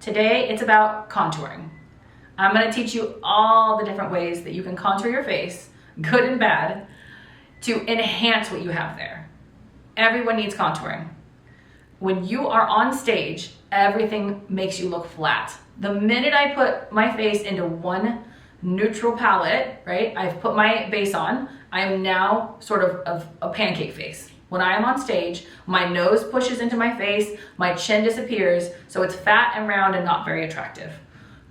Today, it's about contouring. I'm gonna teach you all the different ways that you can contour your face, good and bad, to enhance what you have there. Everyone needs contouring. When you are on stage, everything makes you look flat. The minute I put my face into one neutral palette, right? I've put my base on, I am now sort of a pancake face. When I am on stage, my nose pushes into my face, my chin disappears, so it's fat and round and not very attractive.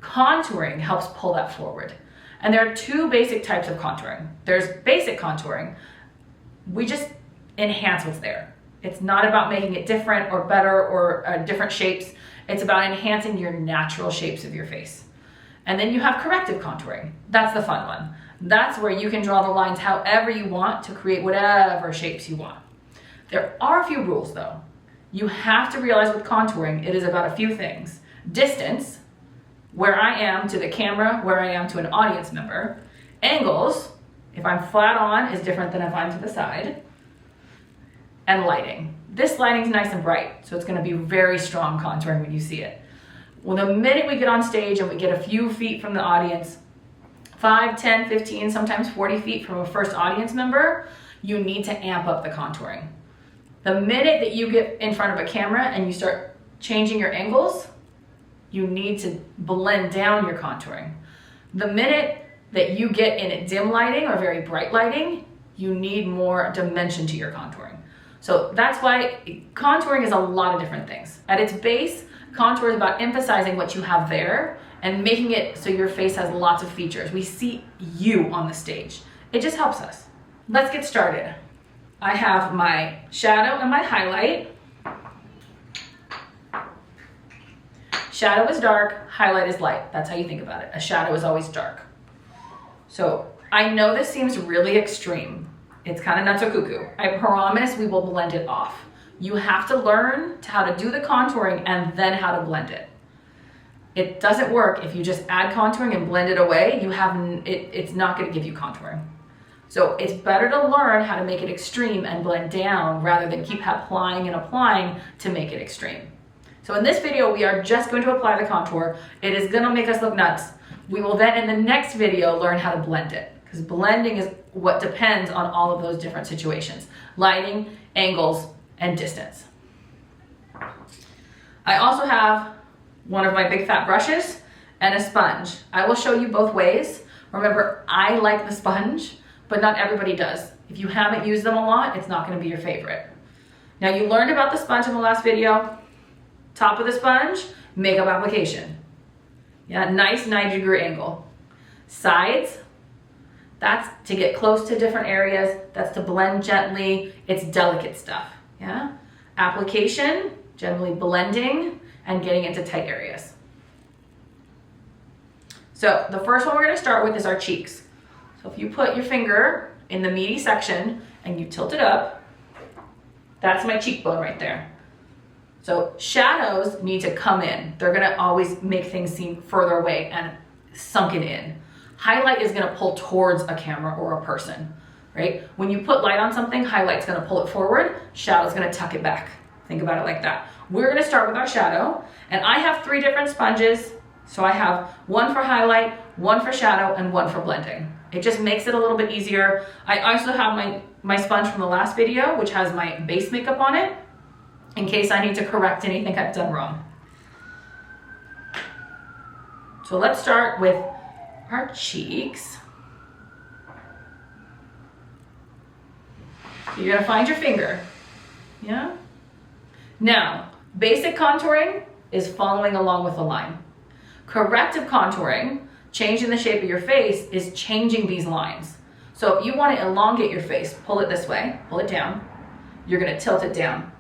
Contouring helps pull that forward. And there are two basic types of contouring. There's basic contouring. We just enhance what's there. It's not about making it different or better or different shapes. It's about enhancing your natural shapes of your face. And then you have corrective contouring. That's the fun one. That's where you can draw the lines however you want to create whatever shapes you want. There are a few rules though. You have to realize with contouring, it is about a few things. Distance, where I am to the camera, where I am to an audience member. Angles, if I'm flat on, is different than if I'm to the side. And lighting. This lighting is nice and bright, so it's gonna be very strong contouring when you see it. Well, the minute we get on stage and we get a few feet from the audience, 5, 10, 15, sometimes 40 feet from a first audience member, you need to amp up the contouring. The minute that you get in front of a camera and you start changing your angles, you need to blend down your contouring. The minute that you get in dim lighting or very bright lighting, you need more dimension to your contouring. So that's why contouring is a lot of different things. At its base, contour is about emphasizing what you have there and making it so your face has lots of features. We see you on the stage. It just helps us. Let's get started. I have my shadow and my highlight. Shadow is dark, highlight is light. That's how you think about it. A shadow is always dark. So I know this seems really extreme. It's kind of nuts or cuckoo. I promise we will blend it off. You have to learn how to do the contouring and then how to blend it. It doesn't work if you just add contouring and blend it away. It's not going to give you contouring. So it's better to learn how to make it extreme and blend down rather than keep applying and applying to make it extreme. So in this video, we are just going to apply the contour. It is going to make us look nuts. We will then in the next video learn how to blend it, because blending is what depends on all of those different situations: lighting, angles, and distance. I also have one of my big fat brushes and a sponge. I will show you both ways. Remember, I like the sponge, but not everybody does. If you haven't used them a lot, it's not going to be your favorite. Now, you learned about the sponge in the last video. Top of the sponge, makeup application. Yeah, nice 90-degree angle. Sides, that's to get close to different areas. That's to blend gently. It's delicate stuff. Yeah. Application, generally blending and getting into tight areas. So the first one we're going to start with is our cheeks. So if you put your finger in the meaty section and you tilt it up, that's my cheekbone right there. So shadows need to come in. They're going to always make things seem further away and sunken in. Highlight is going to pull towards a camera or a person, right? When you put light on something, highlight's going to pull it forward, shadow's going to tuck it back. Think about it like that. We're going to start with our shadow, and I have 3 different sponges. So I have one for highlight, one for shadow, and one for blending. It just makes it a little bit easier. I also have my sponge from the last video, which has my base makeup on it, in case I need to correct anything I've done wrong. So let's start with our cheeks. You're gonna find your finger, yeah? Now, basic contouring is following along with the line. Corrective contouring, changing the shape of your face, is changing these lines. So if you want to elongate your face, pull it this way, pull it down. You're gonna tilt it down.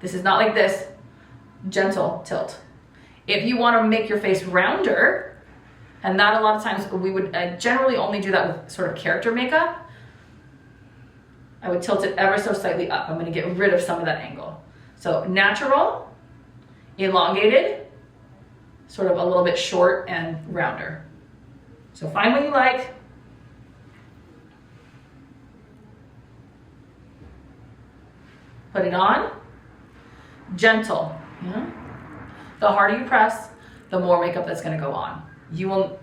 This is not like this, gentle tilt. If you want to make your face rounder, and that a lot of times we would generally only do that with sort of character makeup, I would tilt it ever so slightly up. I'm going to get rid of some of that angle. So natural, elongated, sort of a little bit short and rounder. So find what you like. Put it on. Gentle. Yeah. The harder you press, the more makeup that's gonna go on. The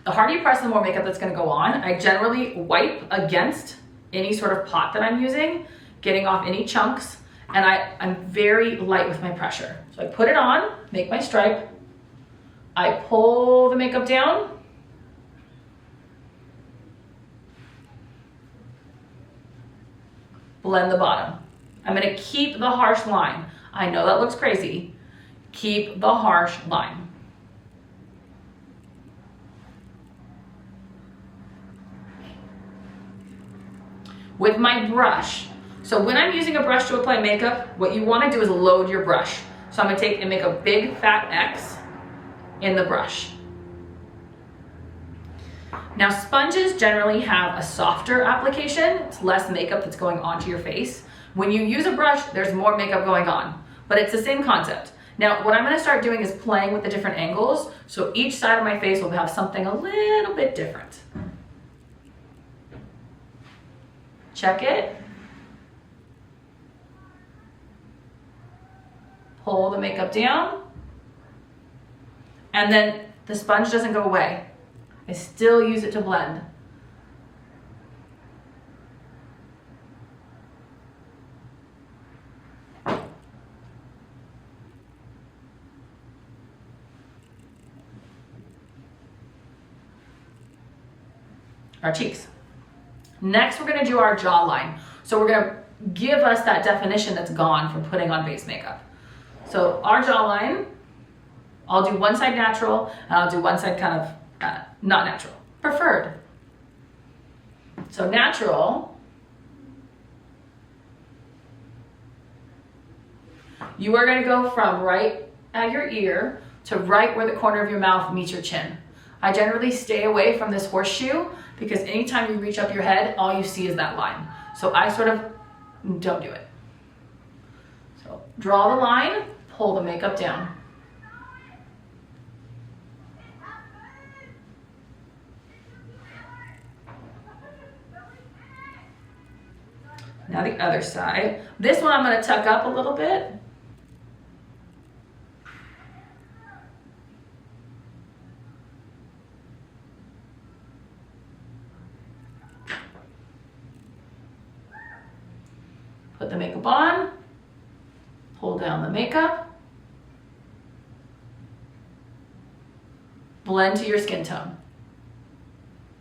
harder you press, the more makeup that's gonna go on. I generally wipe against any sort of pot that I'm using, getting off any chunks, and I'm very light with my pressure. So I put it on, make my stripe, I pull the makeup down, blend the bottom. I'm gonna keep the harsh line. I know that looks crazy. Keep the harsh line. With my brush, so when I'm using a brush to apply makeup, what you wanna do is load your brush. So I'm gonna take and make a big fat X in the brush. Now sponges generally have a softer application. It's less makeup that's going onto your face. When you use a brush, there's more makeup going on, but it's the same concept. Now what I'm gonna start doing is playing with the different angles, so each side of my face will have something a little bit different. Check it. Pull the makeup down. And then the sponge doesn't go away. I still use it to blend. Our cheeks. Next, we're gonna do our jawline. So we're gonna give us that definition that's gone from putting on base makeup. So our jawline, I'll do one side natural, and I'll do one side kind of not natural, preferred. So natural, you are gonna go from right at your ear to right where the corner of your mouth meets your chin. I generally stay away from this horseshoe because anytime you reach up your head, all you see is that line. So I sort of don't do it. So draw the line, pull the makeup down. Now the other side. This one I'm gonna tuck up a little bit. Put the makeup on, pull down the makeup, blend to your skin tone.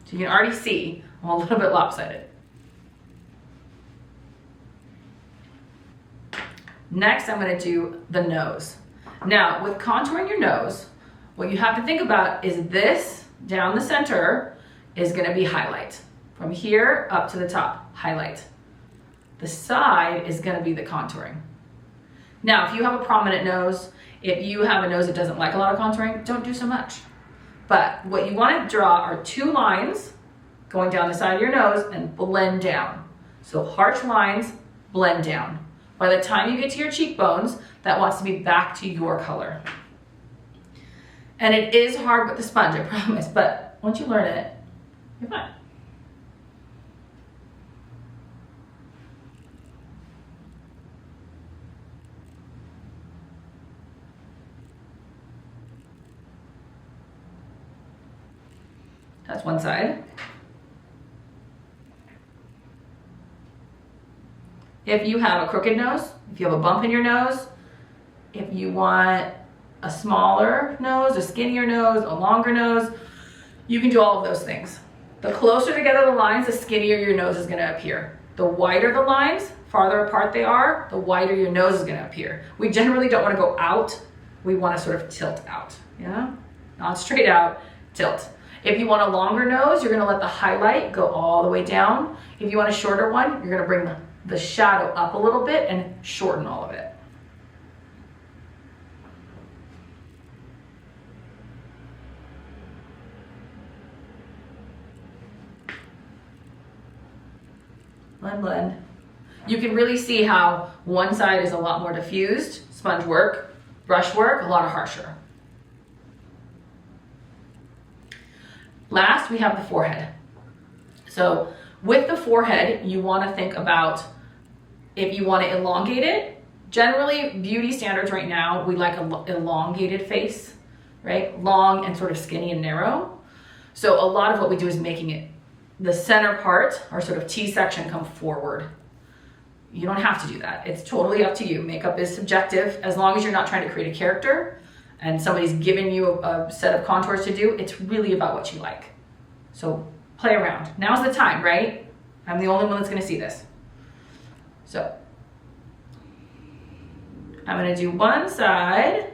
So you can already see I'm a little bit lopsided. Next, I'm gonna do the nose. Now, with contouring your nose, what you have to think about is this down the center is gonna be highlight. From here up to the top, highlight. The side is gonna be the contouring. Now, if you have a prominent nose, if you have a nose that doesn't like a lot of contouring, don't do so much. But what you wanna draw are two lines going down the side of your nose and blend down. So harsh lines, blend down. By the time you get to your cheekbones, that wants to be back to your color. And it is hard with the sponge, I promise, but once you learn it, you're fine. That's one side. If you have a crooked nose, if you have a bump in your nose, if you want a smaller nose, a skinnier nose, a longer nose, you can do all of those things. The closer together the lines, the skinnier your nose is gonna appear. The wider the lines, farther apart they are, the wider your nose is gonna appear. We generally don't wanna go out, we wanna sort of tilt out, yeah? Not straight out, tilt. If you want a longer nose, you're gonna let the highlight go all the way down. If you want a shorter one, you're gonna bring the shadow up a little bit and shorten all of it. Blend, blend. You can really see how one side is a lot more diffused, sponge work, brush work, a lot harsher. Last, we have the forehead. So with the forehead, you want to think about if you want to elongate it Generally, beauty standards right now, we like an elongated face, right? Long and sort of skinny and narrow. So a lot of what we do is making it, the center part, or sort of T-section, come forward. You don't have to do that. It's totally up to you. Makeup is subjective. As long as you're not trying to create a character and somebody's given you a set of contours to do, it's really about what you like. So play around. Now's the time, right? I'm the only one that's gonna see this. So I'm gonna do one side,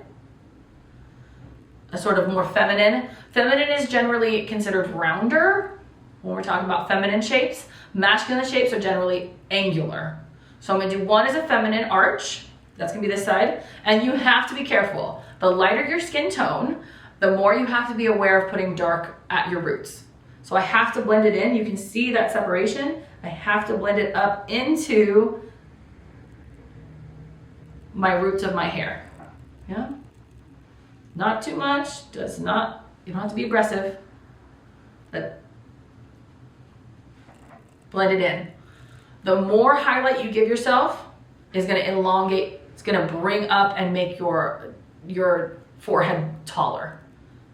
a sort of more feminine. Feminine is generally considered rounder when we're talking about feminine shapes. Masculine shapes are generally angular. So I'm gonna do one as a feminine arch. That's gonna be this side. And you have to be careful. The lighter your skin tone, the more you have to be aware of putting dark at your roots. So I have to blend it in. You can see that separation. I have to blend it up into my roots of my hair. Yeah? Not too much, you don't have to be aggressive, but blend it in. The more highlight you give yourself is gonna elongate, it's gonna bring up and make your forehead taller,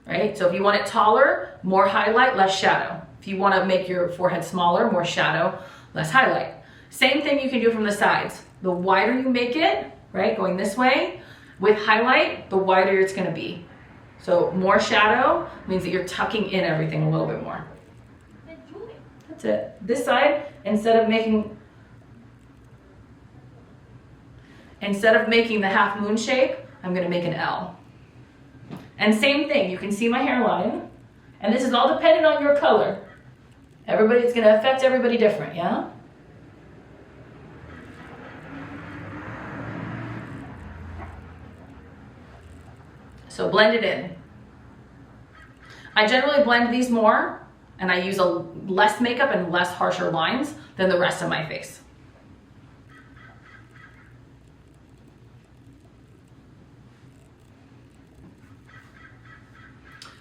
right? So if you want it taller, more highlight, less shadow. If you wanna make your forehead smaller, more shadow, less highlight. Same thing you can do from the sides. The wider you make it, right, going this way, with highlight, the wider it's gonna be. So more shadow means that you're tucking in everything a little bit more. That's it. This side, instead of making the half moon shape, I'm gonna make an L. And same thing, you can see my hairline, and this is all dependent on your color. It's gonna affect everybody different, yeah? So blend it in. I generally blend these more, and I use less makeup and less harsher lines than the rest of my face.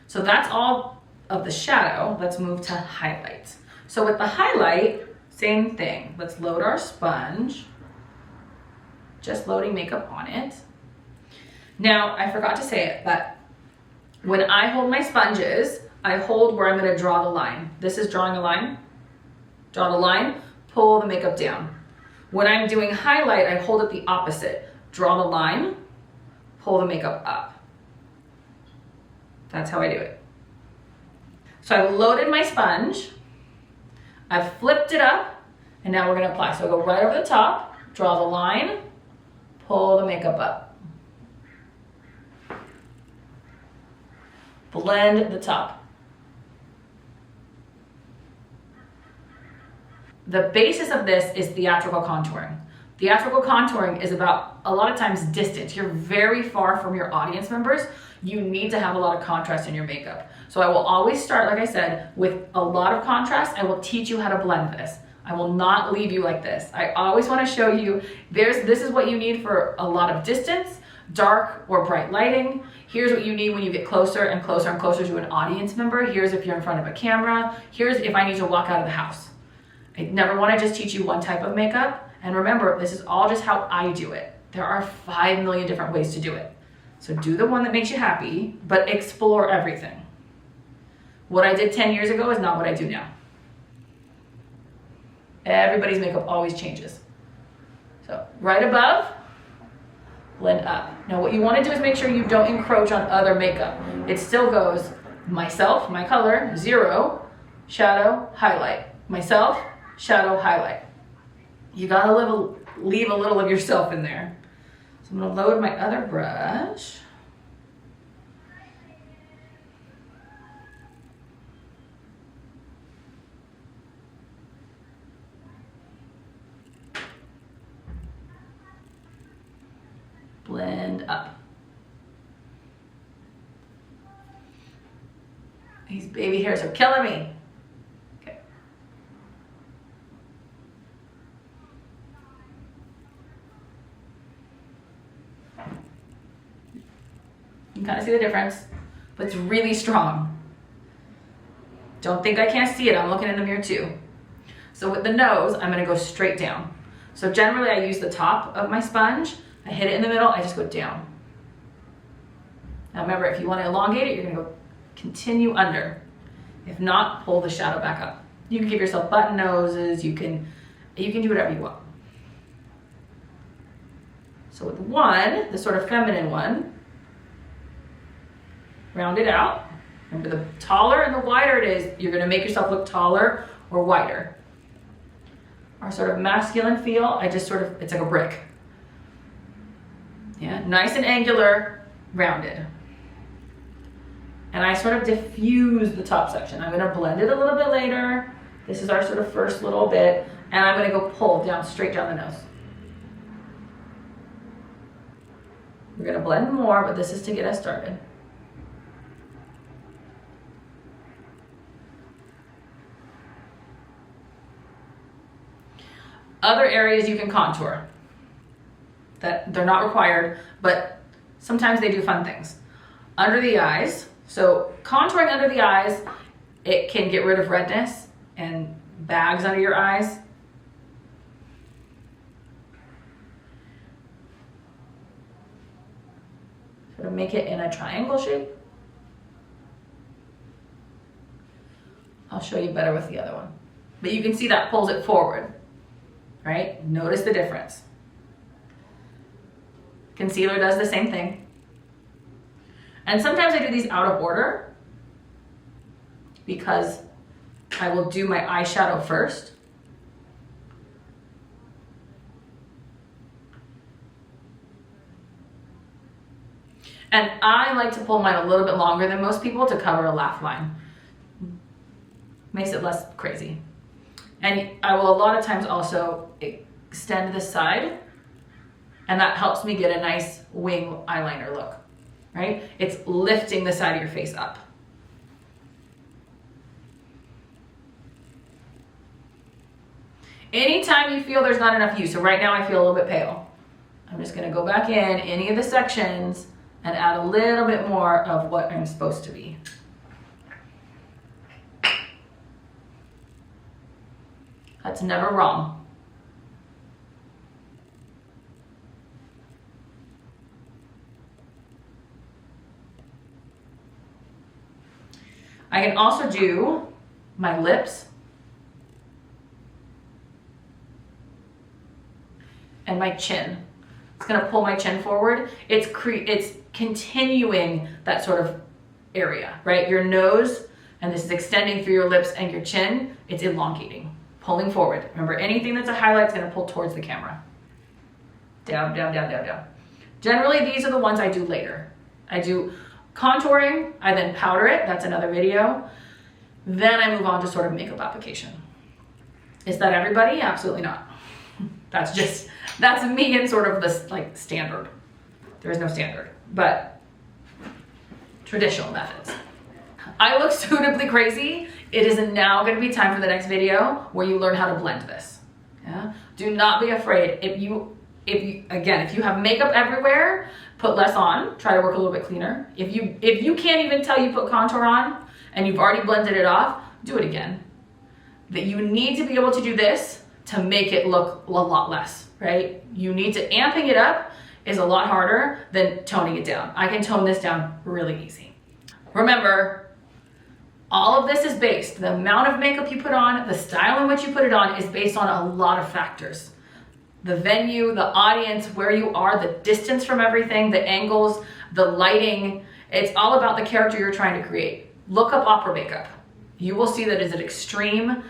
So that's all of the shadow. Let's move to highlights. So with the highlight, same thing. Let's load our sponge. Just loading makeup on it. Now, I forgot to say it, but when I hold my sponges, I hold where I'm gonna draw the line. This is drawing a line. Draw the line, pull the makeup down. When I'm doing highlight, I hold it the opposite. Draw the line, pull the makeup up. That's how I do it. So I've loaded my sponge, I've flipped it up, and now we're gonna apply. So I go right over the top, draw the line, pull the makeup up. Blend the top. The basis of this is theatrical contouring. Theatrical contouring is about, a lot of times, distance. You're very far from your audience members. You need to have a lot of contrast in your makeup. So I will always start, like I said, with a lot of contrast. I will teach you how to blend this. I will not leave you like this. I always want to show you, this is what you need for a lot of distance, dark or bright lighting. Here's what you need when you get closer and closer and closer to an audience member. Here's if you're in front of a camera. Here's if I need to walk out of the house. I never want to just teach you one type of makeup. And remember, this is all just how I do it. There are 5 million different ways to do it. So do the one that makes you happy, but explore everything. What I did 10 years ago is not what I do now. Everybody's makeup always changes. So right above, blend up. Now what you want to do is make sure you don't encroach on other makeup. It still goes myself, my color, 0, shadow, highlight. Myself, shadow, highlight. You gotta leave a little of yourself in there. So I'm gonna load my other brush. Blend up. These baby hairs are killing me. Okay. You can kind of see the difference, but it's really strong. Don't think I can't see it. I'm looking in the mirror too. So with the nose, I'm gonna go straight down. So generally I use the top of my sponge I hit it in the middle, I just go down. Now remember, if you want to elongate it, you're going to go continue under. If not, pull the shadow back up. You can give yourself button noses, you can do whatever you want. So with one, the sort of feminine one, round it out. Remember, the taller and the wider it is, you're going to make yourself look taller or wider. Our sort of masculine feel, it's like a brick. Yeah, nice and angular, rounded. And I sort of diffuse the top section. I'm going to blend it a little bit later. This is our sort of first little bit, and I'm going to go pull down, straight down the nose. We're going to blend more, but this is to get us started. Other areas you can contour. That they're not required, but sometimes they do fun things. Under the eyes, so contouring under the eyes, it can get rid of redness and bags under your eyes. Sort of make it in a triangle shape. I'll show you better with the other one. But you can see that pulls it forward, right? Notice the difference. Concealer does the same thing. And sometimes I do these out of order because I will do my eyeshadow first. And I like to pull mine a little bit longer than most people to cover a laugh line. Makes it less crazy. And I will a lot of times also extend this side, and that helps me get a nice wing eyeliner look, right? It's lifting the side of your face up. Anytime you feel there's not enough hue, so right now I feel a little bit pale, I'm just gonna go back in any of the sections and add a little bit more of what I'm supposed to be. That's never wrong. I can also do my lips and my chin. It's gonna pull my chin forward. It's continuing that sort of area, right? Your nose, and this is extending through your lips and your chin. It's elongating, pulling forward. Remember, anything that's a highlight is gonna pull towards the camera. Down, down, down, down, down. Generally, these are the ones I do later. I do contouring, I then powder it, that's another video. Then I move on to sort of makeup application. Is that everybody? Absolutely not. That's me and sort of this like standard. There is no standard, but traditional methods. I look suitably crazy. It is now gonna be time for the next video where you learn how to blend this. Yeah? Do not be afraid. If you have makeup everywhere, put less on, try to work a little bit cleaner. If you can't even tell you put contour on and you've already blended it off, do it again. That you need to be able to do this to make it look a lot less, right? You need to, amping it up is a lot harder than toning it down. I can tone this down really easy. Remember, all of this is based, the amount of makeup you put on, the style in which you put it on is based on a lot of factors. The venue, the audience, where you are, the distance from everything, the angles, the lighting. It's all about the character you're trying to create. Look up opera makeup. You will see that is an extreme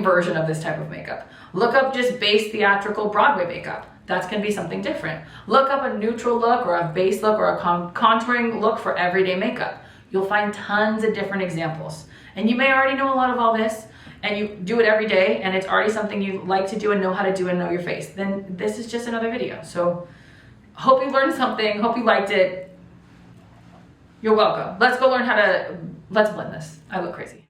version of this type of makeup. Look up just base theatrical Broadway makeup. That's gonna be something different. Look up a neutral look or a base look or a contouring look for everyday makeup. You'll find tons of different examples. And you may already know a lot of all this, and you do it every day, and it's already something you like to do and know how to do and know your face, then this is just another video. So hope you learned something, hope you liked it. You're welcome. Let's go learn how to, let's blend this. I look crazy.